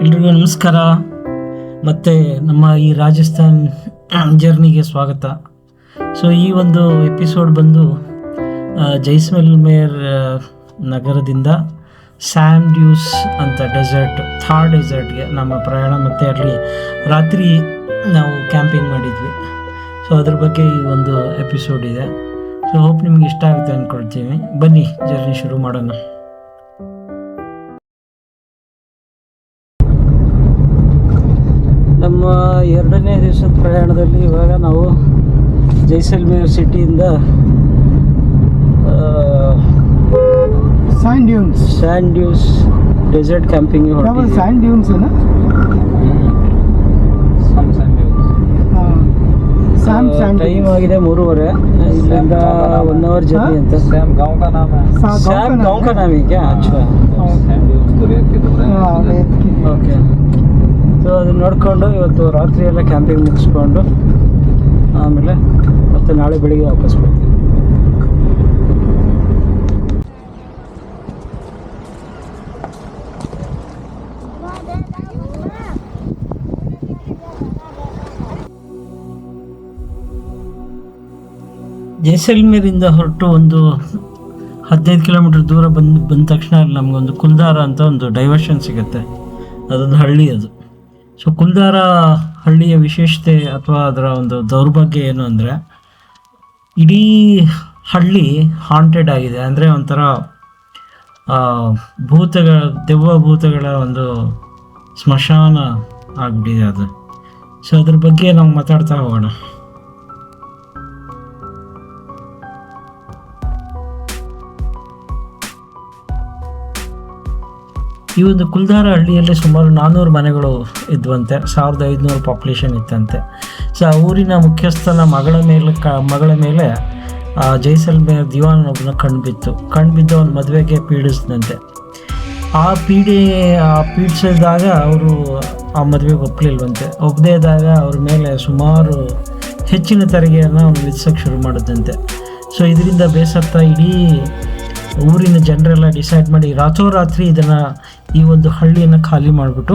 ಎಲ್ರಿಗೂ ನಮಸ್ಕಾರ. ಮತ್ತು ನಮ್ಮ ಈ ರಾಜಸ್ಥಾನ್ ಜರ್ನಿಗೆ ಸ್ವಾಗತ. ಸೊ ಈ ಒಂದು ಎಪಿಸೋಡ್ ಬಂದು ಜೈಸಲ್ಮೇರ್ ನಗರದಿಂದ ಸ್ಯಾಂಡ್ ಡ್ಯೂಸ್ ಅಂತ ಥಾರ್ ಡೆಸರ್ಟ್ಗೆ ನಮ್ಮ ಪ್ರಯಾಣ, ಮತ್ತು ಅಲ್ಲಿ ರಾತ್ರಿ ನಾವು ಕ್ಯಾಂಪಿಂಗ್ ಮಾಡಿದ್ವಿ. ಸೊ ಅದ್ರ ಬಗ್ಗೆ ಈ ಒಂದು ಎಪಿಸೋಡ್ ಇದೆ. ಸೊ ಹೋಪ್ ನಿಮ್ಗೆ ಇಷ್ಟ ಆಗುತ್ತೆ ಅಂದ್ಕೊಳ್ತೀನಿ. ಬನ್ನಿ ಜರ್ನಿ ಶುರು ಮಾಡೋಣ. ನಮ್ಮ 2ನೇ ದಿವಸದ ಪ್ರಯಾಣದಲ್ಲಿ ಇವಾಗ ನಾವು ಜೈಸಲ್ಮೇರ್ ಸಿಟಿಯಿಂದ sand dunes desert camping time ಆಗಿದೆ 3:30. ಇಲ್ಲಿಂದ 1 ಅವರ್ ಜರ್ನಿ ಅಂತ. श्याम गांव का नाम है। श्याम गांव का नाम है क्या? अच्छा, ಓಕೆ. ಸೊ ಅದನ್ನ ನೋಡಿಕೊಂಡು ಇವತ್ತು ರಾತ್ರಿ ಎಲ್ಲ ಕ್ಯಾಂಪಿಂಗ್ ಮುಗಿಸ್ಕೊಂಡು ಆಮೇಲೆ ಮತ್ತೆ ನಾಳೆ ಬೆಳಿಗ್ಗೆ ವಾಪಸ್ ಬರ್ತೀವಿ. ಜೈಸಲ್ಮೇರಿಂದ ಹೊರಟು ಒಂದು 15 ಕಿಲೋಮೀಟರ್ ದೂರ ಬಂದ ತಕ್ಷಣ ನಮಗೊಂದು ಕುಲ್ದಾರ ಅಂತ ಒಂದು ಡೈವರ್ಷನ್ ಸಿಗುತ್ತೆ. ಅದೊಂದು ಹಳ್ಳಿ ಅದು. ಸೊ ಕುಲ್ದಾರ ಹಳ್ಳಿಯ ವಿಶೇಷತೆ ಅಥವಾ ಅದರ ಒಂದು ದೌರ್ಭಾಗ್ಯ ಏನು ಅಂದರೆ, ಇಡೀ ಹಳ್ಳಿ ಹಾಂಟೆಡ್ ಆಗಿದೆ. ಅಂದರೆ ಒಂಥರ ದೆವ್ವ ಭೂತಗಳ ಒಂದು ಸ್ಮಶಾನ ಆಗಿಬಿಟ್ಟಿದೆ ಅದು. ಸೊ ಅದ್ರ ಬಗ್ಗೆ ನಾವು ಮಾತಾಡ್ತಾ ಹೋಗೋಣ. ಈ ಒಂದು ಕುಲ್ದಾರ ಹಳ್ಳಿಯಲ್ಲಿ ಸುಮಾರು 400 ಮನೆಗಳು ಇದ್ವಂತೆ. 1500 ಪಾಪ್ಯುಲೇಷನ್ ಇತ್ತಂತೆ. ಸೊ ಆ ಊರಿನ ಮುಖ್ಯಸ್ಥನ ಮಗಳ ಮೇಲೆ ಜೈಸಲ್ಮೇರ್ ದಿವಾನ್ ಒಬ್ಬನ ಕಣ್ಬಿದ್ದು ಅವನ ಮದುವೆಗೆ ಪೀಡಿಸಿದಂತೆ. ಪೀಡಿಸಿದಾಗ ಅವರು ಆ ಮದುವೆಗೆ ಒಪ್ಪದೇ ಇದ್ದಾಗ ಅವ್ರ ಮೇಲೆ ಸುಮಾರು ಹೆಚ್ಚಿನ ತೆರಿಗೆಯನ್ನು ಅವನು ವಿಧಿಸೋಕ್ಕೆ ಶುರು ಮಾಡಿದಂತೆ. ಸೊ ಇದರಿಂದ ಬೇಸತ್ತ ಇಡೀ ಊರಿನ ಜನರೆಲ್ಲ ಡಿಸೈಡ್ ಮಾಡಿ ರಾತ್ರೋರಾತ್ರಿ ಈ ಒಂದು ಹಳ್ಳಿಯನ್ನು ಖಾಲಿ ಮಾಡಿಬಿಟ್ಟು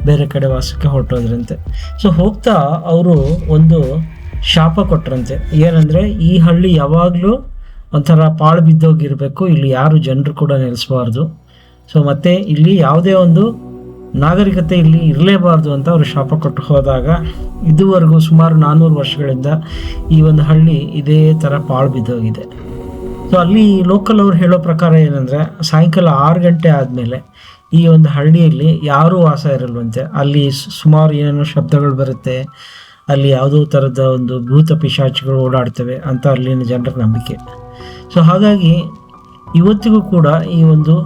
ಬೇರೆ ಕಡೆ ವಾಸಕ್ಕೆ ಹೊರಟೋದ್ರಂತೆ. ಸೊ ಹೋಗ್ತಾ ಅವರು ಒಂದು ಶಾಪ ಕೊಟ್ರಂತೆ. ಏನಂದರೆ, ಈ ಹಳ್ಳಿ ಯಾವಾಗಲೂ ಒಂಥರ ಪಾಳು ಬಿದ್ದೋಗಿರಬೇಕು, ಇಲ್ಲಿ ಯಾರು ಜನರು ಕೂಡ ನೆಲೆಸಬಾರ್ದು. ಸೊ ಮತ್ತು ಇಲ್ಲಿ ಯಾವುದೇ ಒಂದು ನಾಗರಿಕತೆ ಇಲ್ಲಿ ಇರಲೇಬಾರ್ದು ಅಂತ ಅವರು ಶಾಪ ಕೊಟ್ಟು ಹೋದಾಗ, ಇದುವರೆಗೂ ಸುಮಾರು 400 ವರ್ಷಗಳಿಂದ ಈ ಒಂದು ಹಳ್ಳಿ ಇದೇ ಥರ ಪಾಳು ಬಿದ್ದೋಗಿದೆ. ಸೊ ಅಲ್ಲಿ ಲೋಕಲ್ ಅವ್ರು ಹೇಳೋ ಪ್ರಕಾರ ಏನಂದರೆ, ಸಾಯಂಕಾಲ 6 ಗಂಟೆ ಆದಮೇಲೆ ಈ ಒಂದು ಹಳ್ಳಿಯಲ್ಲಿ ಯಾರೂ ವಾಸ ಇರಲ್ವಂತೆ. ಅಲ್ಲಿ ಸುಮಾರು ಏನೇನೋ ಶಬ್ದಗಳು ಬರುತ್ತೆ, ಅಲ್ಲಿ ಯಾವುದೋ ಥರದ ಒಂದು ಭೂತ ಪಿಶಾಚಿಗಳು ಓಡಾಡ್ತವೆ ಅಂತ ಅಲ್ಲಿನ ಜನರ ನಂಬಿಕೆ. ಸೊ ಹಾಗಾಗಿ ಇವತ್ತಿಗೂ ಕೂಡ ಈ ಒಂದು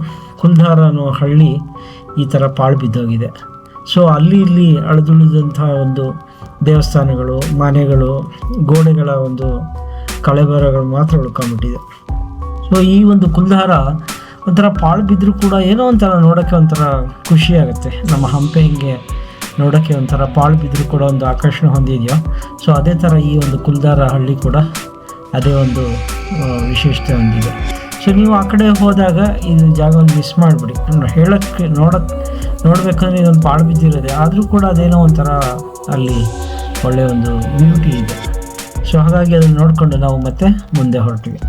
ಕುಲ್ದಾರ ಅನ್ನೋ ಹಳ್ಳಿ ಈ ಥರ ಪಾಳು ಬಿದ್ದೋಗಿದೆ. ಸೊ ಇಲ್ಲಿ ಅಳಿದುಳಿದಂಥ ಒಂದು ದೇವಸ್ಥಾನಗಳು, ಮನೆಗಳು, ಗೋಡೆಗಳ ಒಂದು ಕಳೆಬರಗಳು ಮಾತ್ರ ಉಳ್ಕೊಂಬಿಟ್ಟಿದೆ. ಸೊ ಈ ಒಂದು ಕುಲ್ದಾರ ಒಂಥರ ಪಾಳು ಬಿದ್ದರೂ ಕೂಡ ಏನೋ ಒಂಥರ ನೋಡೋಕ್ಕೆ ಒಂಥರ ಖುಷಿ ಆಗುತ್ತೆ. ನಮ್ಮ ಹಂಪೆ ಹಿಂಗೆ ನೋಡೋಕ್ಕೆ ಒಂಥರ ಪಾಳು ಬಿದ್ದರೂ ಕೂಡ ಒಂದು ಆಕರ್ಷಣೆ ಹೊಂದಿದೆಯೋ, ಸೊ ಅದೇ ಥರ ಈ ಒಂದು ಕುಲ್ದಾರ ಹಳ್ಳಿ ಕೂಡ ಅದೇ ಒಂದು ವಿಶೇಷತೆ ಹೊಂದಿದೆ. ಸೊ ನೀವು ಆ ಕಡೆ ಹೋದಾಗ ಈ ಜಾಗವನ್ನು ಮಿಸ್ ಮಾಡಿಬಿಡಿ. ನೋಡಬೇಕಂದ್ರೆ ಇದೊಂದು ಪಾಳು ಬಿದ್ದಿರೋದೆ, ಆದರೂ ಕೂಡ ಅದೇನೋ ಒಂಥರ ಅಲ್ಲಿ ಒಳ್ಳೆಯ ಒಂದು ಬ್ಯೂಟಿ ಇದೆ. ಸೊ ಹಾಗಾಗಿ ಅದನ್ನು ನೋಡಿಕೊಂಡು ನಾವು ಮತ್ತೆ ಮುಂದೆ ಹೊರಟಿವಿ.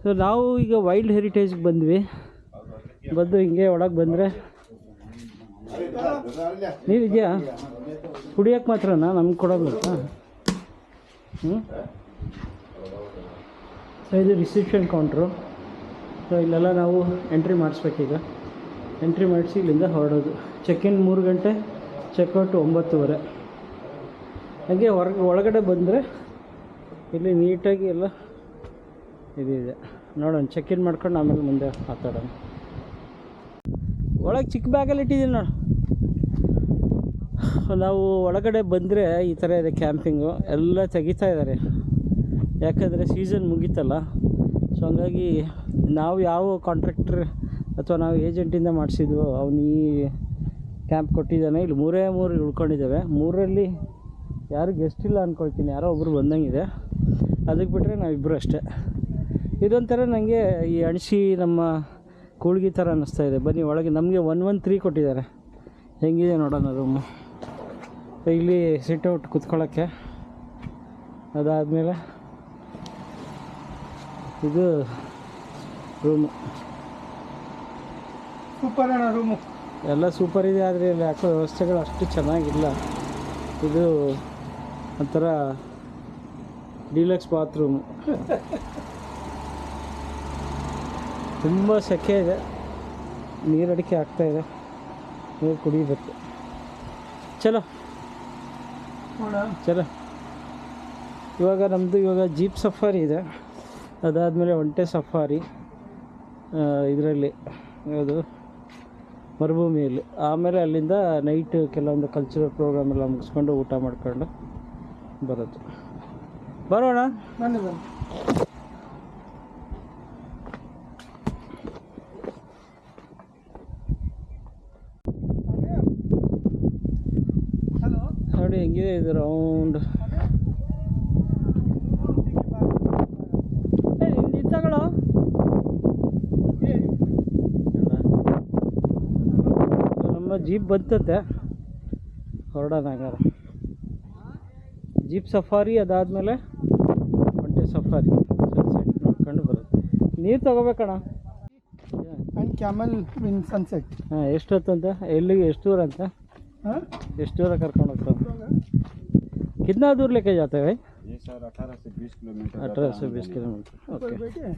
ಸೊ ನಾವು ಈಗ ವೈಲ್ಡ್ ಹೆರಿಟೇಜ್ಗೆ ಬಂದು ಹಿಂಗೆ ಒಳಗೆ ಬಂದರೆ ನೀರಿದೆಯಾ? ಕುಡಿಯೋಕ್ಕೆ ಮಾತ್ರನಾ? ನಮ್ಗೆ ಕೊಡೋಲ್ಲ. ಸೊ ಇದು ರಿಸೆಪ್ಷನ್ ಕೌಂಟ್ರು. ಸೊ ಇಲ್ಲೆಲ್ಲ ನಾವು ಎಂಟ್ರಿ ಮಾಡಿಸ್ಬೇಕೀಗ. ಎಂಟ್ರಿ ಮಾಡಿಸಿ ಇಲ್ಲಿಂದ ಹೊರಡೋದು. ಚೆಕ್ ಇನ್ 3 ಗಂಟೆ, ಚೆಕ್ಔಟ್ 9:30. ಹಾಗೆ ಒಳಗಡೆ ಬಂದರೆ ಇಲ್ಲಿ ನೀಟಾಗಿ ಎಲ್ಲ ಇದಿದೆ. ನೋಡೋಣ, ಚೆಕ್ ಇನ್ ಮಾಡ್ಕೊಂಡು ಆಮೇಲೆ ಮುಂದೆ ಮಾತಾಡೋಣ. ಒಳಗೆ ಚಿಕ್ಕ ಬ್ಯಾಗಲ್ಲಿ ಇಟ್ಟಿದ್ದೀನಿ ನೋಡು. ನಾವು ಒಳಗಡೆ ಬಂದರೆ ಈ ಥರ ಇದೆ ಕ್ಯಾಂಪಿಂಗು. ಎಲ್ಲ ತೆಗಿತಾ ಇದ್ದಾರೆ, ಯಾಕಂದರೆ ಸೀಸನ್ ಮುಗೀತಲ್ಲ. ಸೊ ಹಂಗಾಗಿ ನಾವು ಯಾವ ಕಾಂಟ್ರಾಕ್ಟರ್ ಅಥವಾ ನಾವು ಏಜೆಂಟಿಂದ ಮಾಡಿಸಿದ್ವು ಅವನು ಈ ಕ್ಯಾಂಪ್ ಕೊಟ್ಟಿದ್ದಾನೆ. ಇಲ್ಲಿ 3 ಉಳ್ಕೊಂಡಿದ್ದಾವೆ. 3ರಲ್ಲಿ ಯಾರು ಗೆಸ್ಟ್ ಇಲ್ಲ ಅಂದ್ಕೊಳ್ತೀನಿ, ಯಾರೋ ಒಬ್ಬರು ಬಂದಂಗಿದೆ. ಅದಕ್ಕೆ ಬಿಟ್ಟರೆ ನಾವಿಬ್ಬರು ಅಷ್ಟೇ. ಇದೊಂಥರ ನನಗೆ ಈ ಅಣಸಿ ನಮ್ಮ ಕೂಳ್ಗಿ ಥರ ಅನ್ನಿಸ್ತಾ ಇದೆ. ಬನ್ನಿ ಒಳಗೆ. ನಮಗೆ 113 ಕೊಟ್ಟಿದ್ದಾರೆ. ಹೆಂಗಿದೆ ನೋಡೋಣ ರೂಮು. ಇಲ್ಲಿ ಸಿಟ್ಔಟ್ ಕೂತ್ಕೊಳ್ಳೋಕ್ಕೆ. ಅದಾದಮೇಲೆ ಇದು ರೂಮು. ಸೂಪರ್ ಅಣ್ಣ ರೂಮು. ಎಲ್ಲ ಸೂಪರ್ ಇದೆ, ಆದರೆ ಇಲ್ಲಿ ಯಾಕೋ ವ್ಯವಸ್ಥೆಗಳು ಅಷ್ಟು ಚೆನ್ನಾಗಿಲ್ಲ. ಇದು ಒಂಥರ ಡಿಲಕ್ಸ್ ಬಾತ್ರೂಮು. ತುಂಬ ಸೆಕೆ ಇದೆ, ನೀರಡಿಕೆ ಆಗ್ತಾಯಿದೆ, ನೀರು ಕುಡಿಬೇಕು. ಚಲೋ ಇವಾಗ ಜೀಪ್ ಸಫಾರಿ ಇದೆ. ಅದಾದಮೇಲೆ ಒಂಟೆ ಸಫಾರಿ ಇದರಲ್ಲಿ ಯಾವುದು ಮರುಭೂಮಿಯಲ್ಲಿ. ಆಮೇಲೆ ಅಲ್ಲಿಂದ ನೈಟ್ ಕೆಲವೊಂದು ಕಲ್ಚರಲ್ ಪ್ರೋಗ್ರಾಮ್ ಎಲ್ಲ ಮುಗಿಸ್ಕೊಂಡು ಊಟ ಮಾಡ್ಕೊಂಡು ಬರೋದು. ಬರೋಣ. ಬನ್ನಿ. ನೋಡಿ ಹೆಂಗಿದೆ ಇದು ರೌಂಡ್. ತಗೊಳ್ಳೋ. ನಮ್ಮ ಜೀಪ್ ಬಂತಂತೆ, ಹೊರಡೋಣ ಹಂಗಾರೆ. ಜೀಪ್ ಸಫಾರಿ, ಅದಾದಮೇಲೆ ಒಂಟೆ ಸಫಾರಿ, ಸನ್ಸೆಟ್ ನೋಡ್ಕೊಂಡು ಬರೋದು. ನೀರು ತಗೋಬೇಕಣ್ಣ. And camel in sunset. ಹಾಂ, ಎಷ್ಟೊತ್ತಂತ? ಎಲ್ಲಿಗೆ? ಎಷ್ಟು ದೂರ ಅಂತ? ಎಷ್ಟು ದೂರ ಕರ್ಕೊಂಡು ಹೋಗ್ತಾರೆ? कितना दूर लेके जाते हैं भाई? ये सर 18 से 20 किलोमीटर. 18 से 20 किलोमीटर. ओके.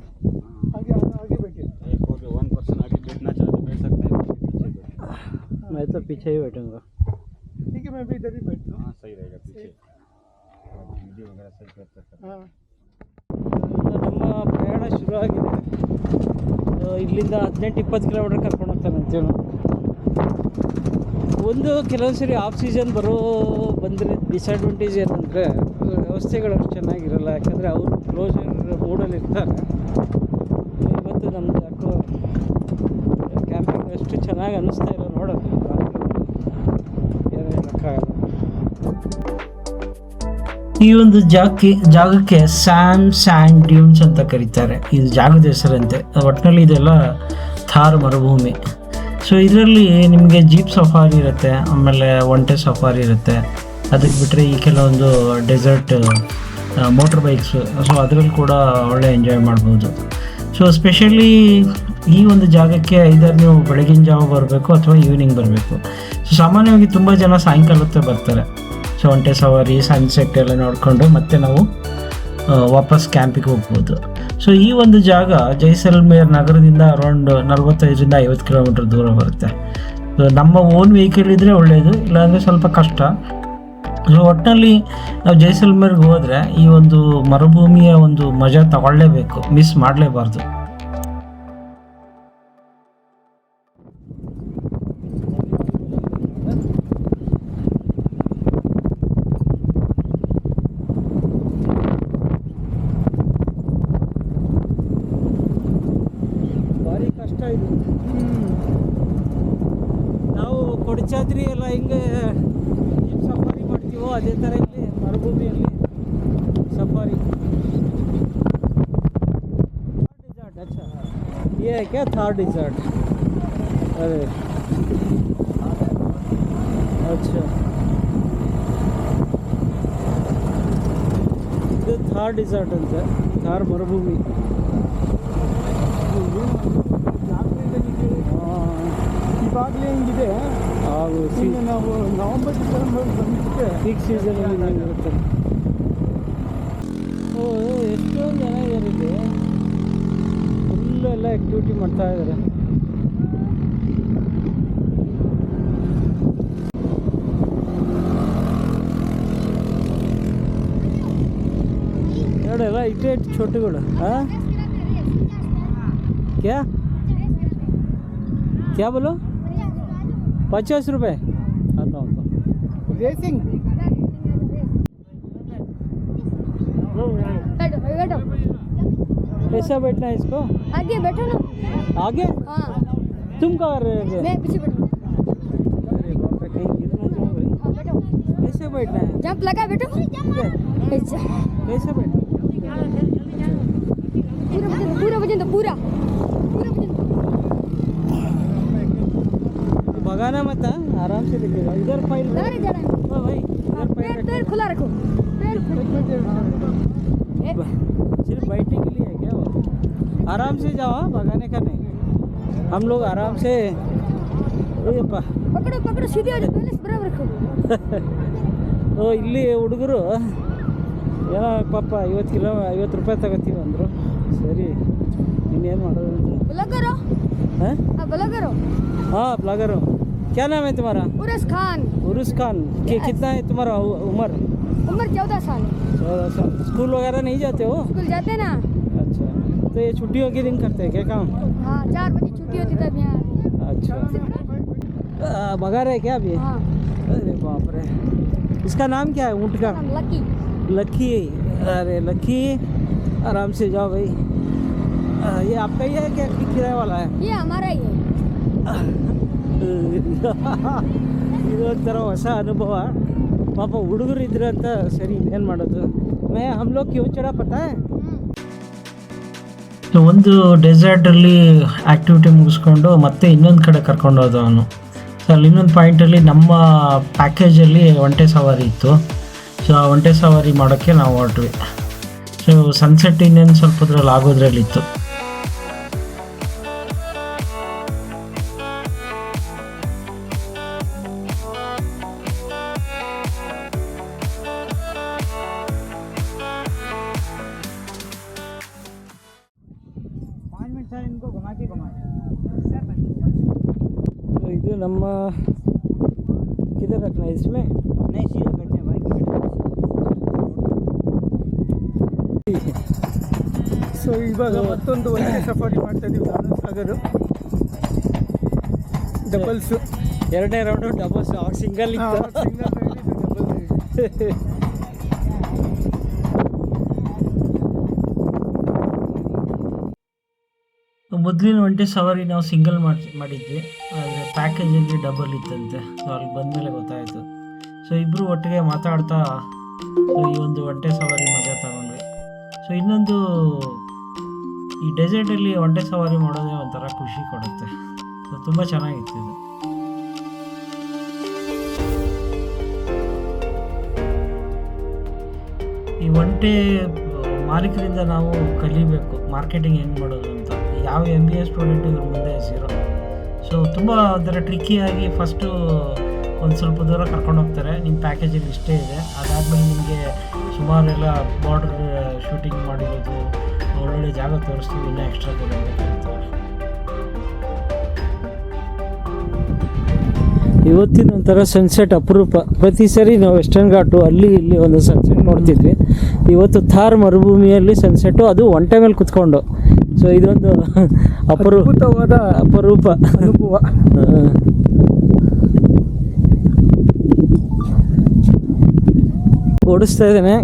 आगे बैठे. एक हो गया, 1 पर्सन आगे बैठना चाहते बैठ सकते हैं, पीछे बैठे. मैं तो पीछे ही बैठूंगा. ठीक है, मैं भी इधर ही बैठता हूँ. हाँ, सही रहेगा पीछे. वीडियो वगैरह सही करते हैं. हाँ. ನಮ್ಮ ಪ್ರಯಾಣ ಶುರು ಆಗಿದೆ. ಇಲ್ಲಿಂದ 18-20 ಕಿಲೋಮೀಟರ್ ಕರ್ಕೊಂಡು ಹೋಗ್ತಾನೆ ಅಂತೇಳಿ. ಒಂದು ಕೆಲವೊಂದು ಸರಿ ಆಫ್ ಸೀಸನ್ ಬಂದರೆ ಡಿಸ್ಅಡ್ವಾಂಟೇಜ್ ಏನಂದರೆ ವ್ಯವಸ್ಥೆಗಳು ಅಷ್ಟು ಚೆನ್ನಾಗಿರಲ್ಲ. ಯಾಕಂದರೆ ಅವರು ಕ್ಲೋಸರ್ ಮೂಡಲ್ಲಿ ಇರ್ತಾರೆ. ಇವತ್ತು ನಮ್ಮದು ಯಾಕೋ ಕ್ಯಾಂಪಿಂಗ್ ಅಷ್ಟು ಚೆನ್ನಾಗಿ ಅನ್ನಿಸ್ತಾ ಇಲ್ಲ. ನೋಡೋದು ಏನು ಹೇಳೋಕ್ಕಾಗಲ್ಲ. ಈ ಒಂದು ಜಾಗಕ್ಕೆ ಸ್ಯಾಂಡ್ ಡ್ಯೂನ್ಸ್ ಅಂತ ಕರೀತಾರೆ. ಇದು ಜಾಗದ ಹೆಸರಂತೆ. ಒಟ್ಟಿನಲ್ಲಿ ಇದೆಲ್ಲ ಥಾರ್ ಮರುಭೂಮಿ. ಸೊ ಇದರಲ್ಲಿ ನಿಮಗೆ ಜೀಪ್ ಸಫಾರಿ ಇರುತ್ತೆ, ಆಮೇಲೆ ಒಂಟೆ ಸಫಾರಿ ಇರುತ್ತೆ. ಅದಕ್ಕೆ ಬಿಟ್ಟರೆ ಈ ಕೆಲವೊಂದು ಡೆಸರ್ಟ್ ಮೋಟರ್ ಬೈಕ್ಸು, ಸೊ ಅದರಲ್ಲಿ ಕೂಡ ಒಳ್ಳೆ ಎಂಜಾಯ್ ಮಾಡ್ಬೋದು. ಸೊ ಸ್ಪೆಷಲಿ ಈ ಒಂದು ಜಾಗಕ್ಕೆ ಐದರ್ ನೀವು ಬೆಳಗಿನ ಜಾವ ಬರಬೇಕು ಅಥವಾ ಈವ್ನಿಂಗ್ ಬರಬೇಕು. ಸೊ ಸಾಮಾನ್ಯವಾಗಿ ತುಂಬ ಜನ ಸಾಯಂಕಾಲಕ್ಕೆ ಬರ್ತಾರೆ. ಸೊ ಒಂಟೆ ಸವಾರಿ, ಸನ್ಸೆಟ್ ಎಲ್ಲ ನೋಡಿಕೊಂಡು ಮತ್ತೆ ನಾವು ವಾಪಸ್ ಕ್ಯಾಂಪಿಗೆ ಹೋಗ್ಬೋದು. ಸೊ ಈ ಒಂದು ಜಾಗ ಜೈಸಲ್ಮೇರ್ ನಗರದಿಂದ ಅರೌಂಡ್ 45ರಿಂದ 50 ಕಿಲೋಮೀಟರ್ ದೂರ ಬರುತ್ತೆ. ಸೊ ನಮ್ಮ ಓನ್ ವೆಹಿಕಲ್ ಇದ್ದರೆ ಒಳ್ಳೆಯದು, ಇಲ್ಲಾಂದರೆ ಸ್ವಲ್ಪ ಕಷ್ಟ. ಸೊ ಒಟ್ಟಿನಲ್ಲಿ ನಾವು ಜೈಸಲ್ಮೇರ್ಗೆ ಹೋದರೆ ಈ ಒಂದು ಮರುಭೂಮಿಯ ಒಂದು ಮಜಾ ತಗೊಳ್ಳೇಬೇಕು, ಮಿಸ್ ಮಾಡಲೇಬಾರ್ದು. ಭಾರಿ ಕಷ್ಟ ಇದು. ನಾವು ಕೊಡಚಾದ್ರಿ ಎಲ್ಲ ಹಿಂಗೆ ಜೀಪ್ ಸಫಾರಿ ಮಾಡ್ತೀವೋ ಅದೇ ಥರ ಇಲ್ಲಿ ಮರುಭೂಮಿಯಲ್ಲಿ ಸಫಾರಿ. ಡಿಸರ್ಟ್ अच्छा ये है क्या थार डिजर्ट? अरे अच्छा, ಇದು ಥಾರ್ ಡಿಸರ್ಟ್ ಅಂತೆ, ಥಾರ್ ಮರುಭೂಮಿ. ಇವಾಗಲೇ ಹಿಂಗಿದೆ. ಇನ್ನು ನಾವು ನವಂಬರ್ ಡಿಸೆಂಬರ್ ಬಂದುಬಿಟ್ಟೆ ಪೀಕ್ ಸೀಸನಲ್ಲಿ ಇರುತ್ತೆ. ಓ, ಎಷ್ಟೊಂದು ಜನ ಇದ್ದಾರೆ ಇಲ್ಲಿ. ಫುಲ್ಲು ಎಲ್ಲ ಆ್ಯಕ್ಟಿವಿಟಿ ಮಾಡ್ತಾ ಇದ್ದಾರೆ. इतने छोटे गुड़ हाँ क्या क्या बोलो 50 रुपये आता हूँ रेसिंग बैठो बैठो कैसा बैठना है इसको आगे बैठो ना आगे हाँ तुम कहाँ रहे थे मैं पीछे बैठो अरे बाप रे कहीं गिर ना जाओ भाई हाँ बैठो कैसे बैठना है जंप लगा बैठो ऐसा कैसे बैठना पूरा वजन दो पूरा पूरा वजन दो भगाना मत हाँ, आराम से दिखेगा इधर फाइल लगा जा रहा है हाँ भाई इधर पैर फाइल पैर खुला रखो पैर खुला सिर्फ बैठने के लिए है क्या वो आराम से जाओ हाँ, भगाने का नहीं हम लोग आराम से ಅಯ್ಯಪ್ಪ पकड़ो पकड़ो सीधे हो जाओ बैलेंस बराबर रखो ಓ ಇಲ್ಲಿ ಹುಡುಗರು ಏನೋ ಪಾಪ 50 ರೂಪಾಯಿ ತಗೋತೀವಿ ಅಂದರು ಸರಿ ಇನ್ನೇನು ಮಾಡೋದು ಅಂತ ब्लॉगर हो हाँ हाँ ब्लॉगर हो हाँ ब्लॉगर हो क्या नाम है तुम्हारा उरस खान उरुस खान कितना है तुम्हारा उम्र उम्र 14 साल है 14 साल स्कूल वगैरह नहीं जाते हो स्कूल जाते ना अच्छा तो ये छुट्टियों के दिन करते हैं क्या काम हाँ 4 बजे छुट्टी होती तब यहाँ अच्छा भगा रहे क्या अभी हाँ अरे बाप रे इसका नाम क्या है ऊँट का लकी लकी अरे लकी आराम से जाओ भाई ये आपका ही है क्या कि किराए वाला है ये हमारा ही है ಇದೊಂಥರ ಹೊಸ ಅನುಭವ ಪಾಪ ಹುಡುಗರು ಇದ್ರು ಅಂತ ಸರಿ ಏನು ಮಾಡೋದು ಮೇ ಹಮ್ ಲೋಗ್ ಕ್ಯೂ ಚಢಾ ಪತಾ ಹೈ ಒಂದು ಡೆಸರ್ಟಲ್ಲಿ ಆ್ಯಕ್ಟಿವಿಟಿ ಮುಗಿಸ್ಕೊಂಡು ಮತ್ತೆ ಇನ್ನೊಂದು ಕಡೆ ಕರ್ಕೊಂಡು ಹೋದ ಅವನು ಸೊ ಅಲ್ಲಿ ಇನ್ನೊಂದು ಪಾಯಿಂಟಲ್ಲಿ ನಮ್ಮ ಪ್ಯಾಕೇಜಲ್ಲಿ ಒಂಟೆ ಸವಾರಿ ಇತ್ತು ಸೊ ಆ ಒಂಟೆ ಸವಾರಿ ಮಾಡೋಕ್ಕೆ ನಾವು ಹೊರಟ್ವಿ ಸೊ ಸನ್ಸೆಟ್ ಇನ್ನೇನು ಸ್ವಲ್ಪ ಹೊದ್ರಲ್ಲಿ ಆಗೋದ್ರಲ್ಲಿತ್ತು तो ಇದು ನಮ್ಮ किधर रखना है इसमें नहीं सीधा बैठने भाई ಸೊ ಇವಾಗ ಮತ್ತೊಂದು ಒಳ್ಳೆ ಸಫಾರಿ ಮಾಡ್ತಾ ಇದೀವಿ ನಾನು ಸಾಗರು ಡಬಲ್ಸು ಎರಡನೇ ರೌಂಡು ಡಬಲ್ಸ್ ಆಗ ಸಿಂಗಲ್ ಇತ್ತು ಸಿಂಗಲ್ ಡಬಲ್ ಮೊದಲಿನ ಒಂಟೆ ಸವಾರಿ ನಾವು ಸಿಂಗಲ್ ಮಾಡಿದ್ವಿ ಆದರೆ ಪ್ಯಾಕೇಜಲ್ಲಿ ಡಬಲ್ ಇತ್ತಂತೆ ಸೊ ಅಲ್ಲಿ ಬಂದಮೇಲೆ ಗೊತ್ತಾಯಿತು ಸೊ ಇಬ್ಬರು ಒಟ್ಟಿಗೆ ಮಾತಾಡ್ತಾ ಸೊ ಈ ಒಂದು ಒಂಟೆ ಸವಾರಿ ಮಜಾ ತಗೊಂಡ್ವಿ ಸೊ ಇನ್ನೊಂದು ಈ ಡೆಸರ್ಟಲ್ಲಿ ಒಂಟೆ ಸವಾರಿ ಮಾಡೋದೇ ಒಂಥರ ಖುಷಿ ಕೊಡುತ್ತೆ ಸೊ ತುಂಬ ಚೆನ್ನಾಗಿತ್ತು ಇದು ಈ ಒಂಟೆ ಮಾಲೀಕರಿಂದ ನಾವು ಕಲಿಬೇಕು ಮಾರ್ಕೆಟಿಂಗ್ ಹೆಂಗೆ ಮಾಡೋದು ಅಂತ ಯಾವ MBA ಸ್ಟೂಡೆಂಟ್ ಇವ್ರ ಮುಂದೆ ಝೀರೋ ಸೊ ತುಂಬ ಒಂಥರ ಟ್ರಿಕ್ಕಿಯಾಗಿ ಫಸ್ಟು ಒಂದು ಸ್ವಲ್ಪ ದೂರ ಕರ್ಕೊಂಡು ಹೋಗ್ತಾರೆ ನಿಮ್ಮ ಪ್ಯಾಕೇಜಲ್ಲಿ ಇಷ್ಟೇ ಇದೆ ಅದಾದಮೇಲೆ ನಿಮಗೆ ಸುಮಾರೆಲ್ಲ ಬಾರ್ಡರ್ ಶೂಟಿಂಗ್ ಮಾಡಿರೋದು ಒಳ್ಳೊಳ್ಳೆ ಜಾಗ ತೋರಿಸ್ತೀವಿ ಇನ್ನೂ ಎಕ್ಸ್ಟ್ರಾ ಕೊಡಬೇಕಾಗ್ತದೆ ಇವತ್ತಿನ ಒಂಥರ ಸನ್ಸೆಟ್ ಅಪರೂಪ ಪ್ರತಿ ಸರಿ ನಾವು ವೆಸ್ಟರ್ನ್ ಘಾಟು ಅಲ್ಲಿ ಇಲ್ಲಿ ಒಂದು ಸನ್ಸೆಟ್ ನೋಡ್ತಿದ್ವಿ ಇವತ್ತು ಥಾರ್ ಮರುಭೂಮಿಯಲ್ಲಿ ಸನ್ಸೆಟ್ಟು ಅದು ಒಂಟೆ ಮೇಲೆ ಕುತ್ಕೊಂಡು ಸೊ ಇದೊಂದು ಅದ್ಭುತವಾದ ಅಪರೂಪ ಅನುಭವ ಓಡಿಸ್ತಾ ಇದ್ದಾನೆ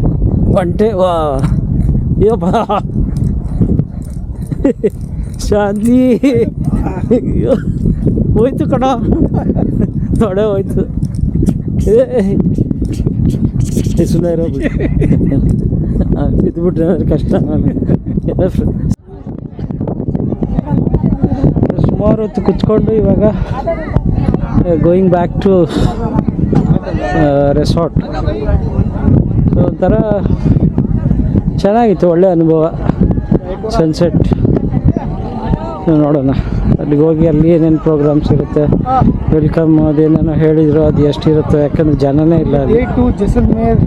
ಒಂಟೆ ವಾ ಅಯ್ಯಪ್ಪ ಶಾಂತಿ ಅಯ್ಯೋ ಹೋಯ್ತು ಕಣ ತೊಡೆ ಹೋಯ್ತು ಸುಂದರ ಬಿದ್ದುಬಿಟ್ರೆ ಕಷ್ಟ ಸುಮಾರು ಹೊತ್ತು ಕುತ್ಕೊಂಡು ಇವಾಗ ಗೋಯಿಂಗ್ ಬ್ಯಾಕ್ ಟು ರೆಸಾರ್ಟ್ ಒಂಥರ ಚೆನ್ನಾಗಿತ್ತು ಒಳ್ಳೆ ಅನುಭವ ಸನ್ಸೆಟ್ ನೋಡೋಣ ಅಲ್ಲಿಗೆ ಹೋಗಿ ಅಲ್ಲಿ ಏನೇನು ಪ್ರೋಗ್ರಾಮ್ಸ್ ಇರುತ್ತೆ ವೆಲ್ಕಮ್ ಅದೇನೇನೋ ಹೇಳಿದ್ರು ಅದು ಎಷ್ಟಿರುತ್ತೋ ಯಾಕಂದ್ರೆ ಜನನೇ ಇಲ್ಲ ಅಲ್ಲಿ ಟು ಜೈಸಲ್ಮೇರ್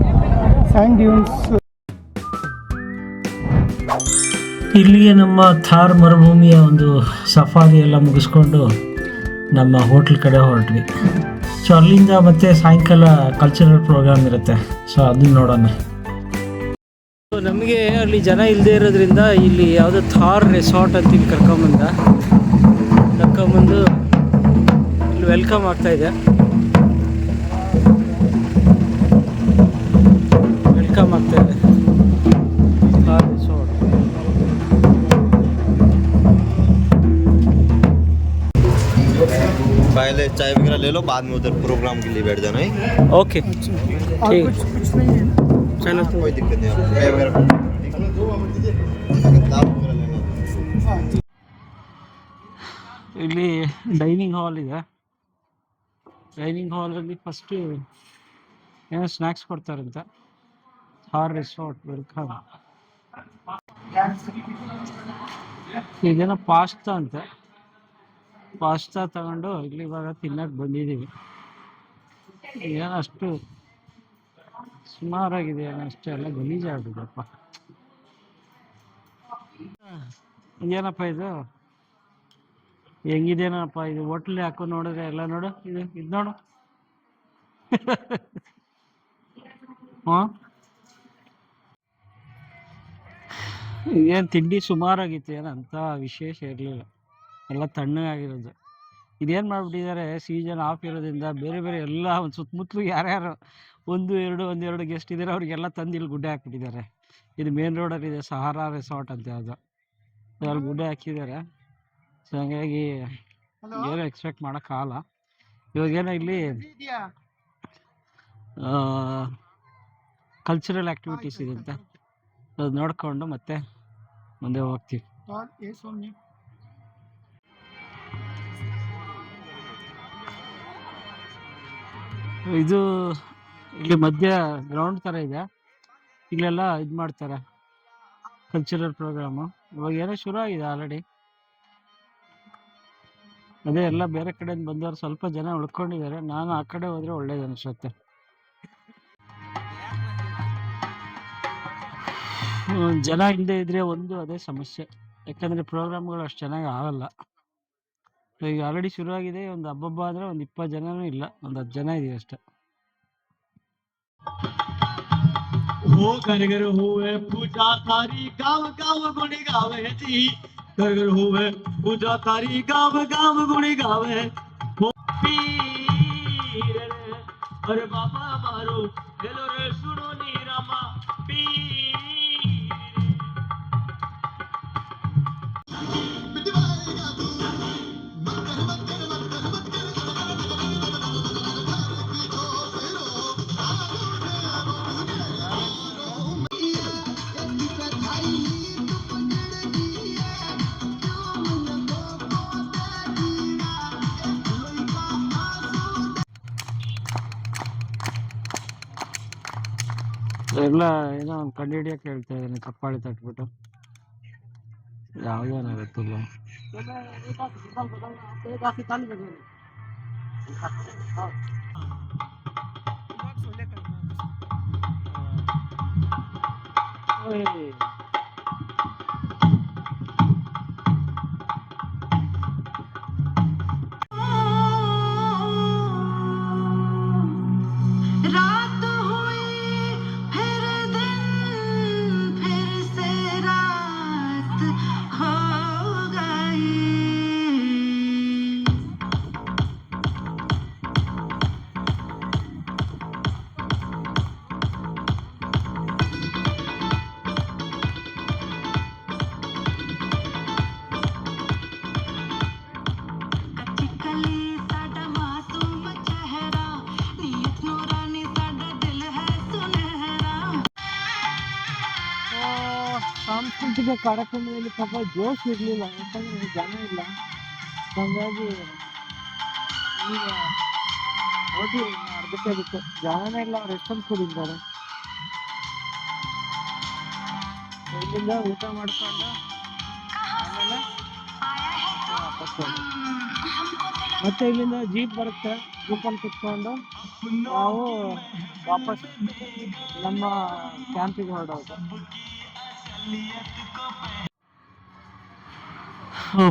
ಸ್ಯಾಂಡ್ ಡ್ಯೂನ್ಸ್ ಇಲ್ಲಿಗೆ ನಮ್ಮ ಥಾರ್ ಮರುಭೂಮಿಯ ಒಂದು ಸಫಾರಿ ಎಲ್ಲ ಮುಗಿಸ್ಕೊಂಡು ನಮ್ಮ ಹೋಟ್ಲ್ ಕಡೆ ಹೊರಟ್ವಿ ಸೊ ಅಲ್ಲಿಂದ ಮತ್ತೆ ಸಾಯಂಕಾಲ ಕಲ್ಚರಲ್ ಪ್ರೋಗ್ರಾಮ್ ಇರುತ್ತೆ ಸೊ ಅದನ್ನ ನೋಡೋಣ ನಮಗೆ ಅಲ್ಲಿ ಜನ ಇಲ್ಲದೆ ಇರೋದ್ರಿಂದ ಇಲ್ಲಿ ಯಾವುದೋ ಥಾರ್ ರೆಸಾರ್ಟ್ ಅಂತ ಇಲ್ಲಿ ಕರ್ಕೊಂಬಂದು ಇಲ್ಲಿ ವೆಲ್ಕಮ್ ಆಗ್ತಾಯಿದೆ. ವೆಲ್ಕಮ್ ಆಗ್ತಾಯಿದೆ ಥಾರ್ ರೆಸಾರ್ಟ್. पहले चाय वगैरह ले लो, बाद में उधर प्रोग्राम के लिए बैठ जाना है। ओके और कुछ नहीं है ना? चलो तो कोई दिक्कत नहीं है, चाय वगैरह दाल वगैरह लेना। ಇಲ್ಲಿ ಡೈನಿಂಗ್ ಹಾಲ್ ಇದೆ. ಡೈನಿಂಗ್ ಹಾಲಲ್ಲಿ ಫಸ್ಟು ಏನೋ ಸ್ನ್ಯಾಕ್ಸ್ ಕೊಡ್ತಾರಂತೆ. Thar resort welcome. ಇದೇನೋ ಪಾಸ್ತಾ ಅಂತೆ. ಪಾಸ್ತಾ ತಗೊಂಡು ಇಲ್ಲಿ ಇವಾಗ ತಿನ್ನಕ್ಕೆ ಬಂದಿದ್ದೀವಿ. ಏನೋ ಅಷ್ಟು ಸುಮಾರಾಗಿದೆ, ಅಷ್ಟೇ ಎಲ್ಲ ಗಲೀಜಾಗ್ಬಿಡಪ್ಪ. ಏನಪ್ಪ ಇದು ಹೆಂಗಿದೇನಪ್ಪ ಇದು ಹೋಟ್ಲ್ ಹಾಕೋ ನೋಡಿದ್ರೆ ಎಲ್ಲ ನೋಡು, ಇದು ನೋಡು. ಹಾಂ ಏನು ತಿಂಡಿ ಸುಮಾರಾಗಿತ್ತು, ಏನಂತ ವಿಶೇಷ ಇರಲಿಲ್ಲ, ಎಲ್ಲ ತಣ್ಣಗಾಗಿರೋದು. ಇದೇನು ಮಾಡಿಬಿಟ್ಟಿದ್ದಾರೆ, ಸೀಸನ್ ಆಫ್ ಇರೋದ್ರಿಂದ ಬೇರೆ ಬೇರೆ ಎಲ್ಲ ಒಂದು ಸುತ್ತಮುತ್ತಲು ಯಾರ್ಯಾರು ಒಂದೆರಡು ಗೆಸ್ಟ್ ಇದ್ದಾರೆ ಅವ್ರಿಗೆಲ್ಲ ತಂದು ಇಲ್ಲಿ ಗುಡ್ಡೆ ಹಾಕ್ಬಿಟ್ಟಿದ್ದಾರೆ. ಇದು ಮೇನ್ ರೋಡಲ್ಲಿದೆ, ಸಹಾರಾ ರೆಸಾರ್ಟ್ ಅಂತ ಯಾವುದು, ಅಲ್ಲಿ ಗುಡ್ಡೆ ಹಾಕಿದ್ದಾರೆ. ಸೊ ಹಂಗಾಗಿ ಏನೋ ಎಕ್ಸ್ಪೆಕ್ಟ್ ಮಾಡೋಕ್ಕಾಗಲ್ಲ. ಇವಾಗೇನೋ ಇಲ್ಲಿ ಕಲ್ಚರಲ್ ಆ್ಯಕ್ಟಿವಿಟೀಸ್ ಇರುತ್ತೆ, ಅದು ನೋಡಿಕೊಂಡು ಮತ್ತೆ ಮುಂದೆ ಹೋಗ್ತೀವಿ. ಇದು ಇಲ್ಲಿ ಮಧ್ಯ ಗ್ರೌಂಡ್ ಥರ ಇದೆ, ಇಲ್ಲೆಲ್ಲ ಇದು ಮಾಡ್ತಾರೆ ಕಲ್ಚರಲ್ ಪ್ರೋಗ್ರಾಮು. ಇವಾಗ ಏನೋ ಶುರು ಆಗಿದೆ ಆಲ್ರೆಡಿ. ಅದೇ ಎಲ್ಲ ಬೇರೆ ಕಡೆಯಿಂದ ಬಂದವರು ಸ್ವಲ್ಪ ಜನ ಉಳ್ಕೊಂಡಿದ್ದಾರೆ. ನಾನು ಆ ಕಡೆ ಹೋದರೆ ಒಳ್ಳೇದು ಅನಿಸುತ್ತೆ. ಜನ ಇಲ್ಲದೆ ಇದ್ರೆ ಒಂದು ಅದೇ ಸಮಸ್ಯೆ, ಯಾಕಂದರೆ ಪ್ರೋಗ್ರಾಮ್ಗಳು ಅಷ್ಟು ಚೆನ್ನಾಗಿ ಆಗಲ್ಲ. ಈಗ ಆಲ್ರೆಡಿ ಶುರುವಾಗಿದೆ, ಒಂದು ಹಬ್ಬ ಆದರೆ ಒಂದು 20 ಜನನೂ ಇಲ್ಲ, ಒಂದು 10 ಜನ ಇದೀವಿ ಅಷ್ಟೆ. हो घर घर होवे पूजा तारी गाँव गाँव गुण गावे जी, घर घर होवे पूजा तारी गाँव गाँव गुण गावे। हो पीर अरे बाबा मारो हेलो रे सुनो नी रामा पीर। ಎಲ್ಲ ಏನೋ ಒಂದು ಕಂಡು ಹಿಡಿಯೋಕೆ ಹೇಳ್ತಾ ಇದ್ದಾನೆ, ಚಪ್ಪಾಳಿ ತಟ್ಬಿಟ್ಟು. ಯಾವುದೇನೋ ಗೊತ್ತಿಲ್ಲ. रात हुई फिर दिन फिर से रात हो गई। कच्ची कली साडा मासूम चेहरा, नीयत नूरानी साडा दिल है सुनहरा। ಸಾಂಸ್ಕೃತಿಕ ಕಾರ್ಯಕ್ರಮದಲ್ಲಿ ಪಾಪ ಜೋಶ್ ಇರಲಿಲ್ಲ, ಯಾಕಂದರೆ ಜನ ಇಲ್ಲ. ಹಾಗಾಗಿ ಈಗ ನೋಡಿ ಅರ್ಧಕ್ಕೆ ಬಿಟ್ಟು ಜನನೇ ಇಲ್ಲ, ಅವ್ರು ಎಷ್ಟೊಂದು ಕೂಡಿದ್ದಾರೆ. ಇಲ್ಲಿಂದ ಊಟ ಮಾಡ್ಕೊಂಡು ಆಮೇಲೆ ವಾಪಸ್ ಹೋಗೋದು. ಮತ್ತೆ ಇಲ್ಲಿಂದ ಜೀಪ್ ಬರುತ್ತೆ, ಜೀಪಲ್ಲಿ ಕುತ್ಕೊಂಡು ನಾವು ವಾಪಸ್ ನಮ್ಮ ಕ್ಯಾಂಪಿಗೆ ಹೊರಡೋದು.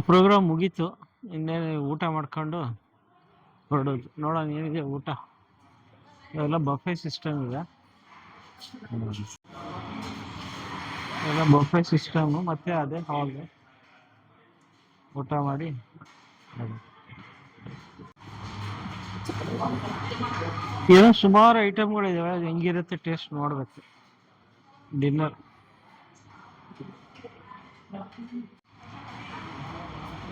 ಪ್ರೋಗ್ರಾಮ್ ಮುಗೀತು, ಇನ್ನೇನು ಊಟ ಮಾಡ್ಕೊಂಡು ಹೊರಡೋದು. ನೋಡೋಣ ಏನಿದೆ ಊಟ. ಇವೆಲ್ಲ ಬಫೆ ಸಿಸ್ಟಮ್ ಇದೆ. ಎಲ್ಲ ಬಫೆ ಸಿಸ್ಟಮು ಮತ್ತು ಅದೇ ಹಾಲ್ ಊಟ ಮಾಡಿ ಏನೋ ಸುಮಾರು ಐಟಮ್ಗಳಿದಾವೆ. ಅದು ಹೆಂಗಿರುತ್ತೆ ಟೇಸ್ಟ್ ನೋಡ್ಬೇಕು. ಡಿನ್ನರ್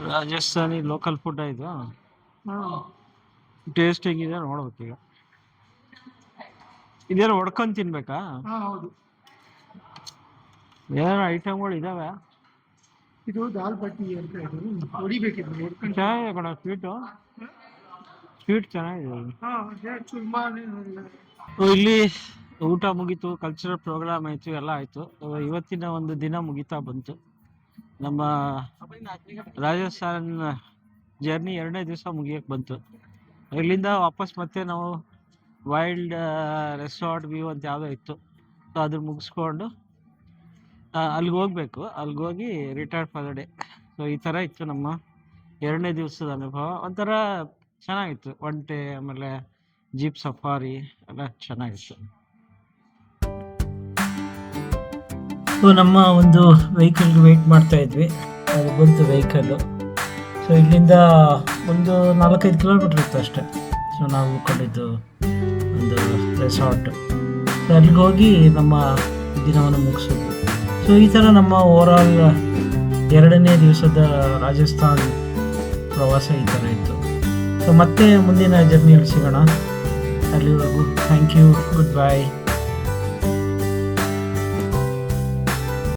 ರಾಜಸ್ಥಾನಿ ಲೋಕಲ್ ಫುಡ್ ಇದು. ಟೇಸ್ಟ್ ಹೆಂಗಿದೆ ನೋಡ್ಬೇಕು ಈಗ. ಇದೇನು ಹೊಡ್ಕೊಂಡು ತಿನ್ಬೇಕಾ? ಹೌದು. ಏನೇನೋ ಐಟಮ್ಗಳು ಇದಾವೆ. ಇದು ದಾಲ್ ಬಟ್ಟಿ ಅಂತ ಇದು ಹೊಡಿಬೇಕಿದ್ರು ನೋಡ್ಕೊಂಡು. ಚೆನ್ನಾಗಿದೆ ಕಣ ಸ್ವೀಟು. ಸ್ವೀಟ್ ಚೆನ್ನಾಗಿದೆ. ಚುರ್ಮಾನೆ ಇಲ್ಲಿ ಊಟ ಮುಗೀತು, ಕಲ್ಚರಲ್ ಪ್ರೋಗ್ರಾಮ್ ಆಯಿತು, ಎಲ್ಲ ಆಯಿತು. ಇವತ್ತಿನ ಒಂದು ದಿನ ಮುಗಿತಾ ಬಂತು. ನಮ್ಮ ರಾಜಸ್ಥಾನ್ ಜರ್ನಿ 2ನೇ ದಿವಸ ಮುಗಿಯಕ್ಕೆ ಬಂತು. ಇಲ್ಲಿಂದ ವಾಪಸ್ ಮತ್ತೆ ನಾವು ವೈಲ್ಡ್ ರೆಸಾರ್ಟ್ ವ್ಯೂ ಅಂತ ಯಾವುದೋ ಇತ್ತು, ಸೊ ಅದನ್ನ ಮುಗಿಸ್ಕೊಂಡು ಅಲ್ಲಿಗೆ ಹೋಗ್ಬೇಕು. ಅಲ್ಲಿಗೆ ಹೋಗಿ retired for the day. So ಈ ಥರ ಇತ್ತು ನಮ್ಮ 2ನೇ ದಿವಸದ ಅನುಭವ. ಒಂಥರ ಚೆನ್ನಾಗಿತ್ತು. ಒಂಟೆ ಆಮೇಲೆ ಜೀಪ್ ಸಫಾರಿ ಎಲ್ಲ ಚೆನ್ನಾಗಿತ್ತು. ಸೊ ನಮ್ಮ ಒಂದು ವೆಹಿಕಲ್ಗೆ ವೆಯ್ಟ್ ಮಾಡ್ತಾ ಇದ್ವಿ. ಅದು ಬಂತು ವೆಹಿಕಲ್ಲು. ಸೊ ಇಲ್ಲಿಂದ ಒಂದು 4-5 ಕಿಲೋಮೀಟ್ರ್ ಇತ್ತು ಅಷ್ಟೇ. ಸೊ ನಾವು ಉಳ್ಕೊಂಡಿದ್ದು ಒಂದು ರೆಸಾರ್ಟ್. ಸೊ ಅಲ್ಲಿಗೆ ಹೋಗಿ ನಮ್ಮ ದಿನವನ್ನು ಮುಗಿಸಿದ್ವಿ. ಸೊ ಈ ಥರ ನಮ್ಮ ಓವರಾಲ್ 2ನೇ ದಿವಸದ ರಾಜಸ್ಥಾನ್ ಪ್ರವಾಸ ಈ ಥರ ಇತ್ತು. ಸೊ ಮತ್ತೆ ಮುಂದಿನ ಜರ್ನಿಯಲ್ಲಿ ಸಿಗೋಣ. ಅಲ್ಲಿವರೆಗೂ ಥ್ಯಾಂಕ್ ಯು, ಗುಡ್ ಬೈ.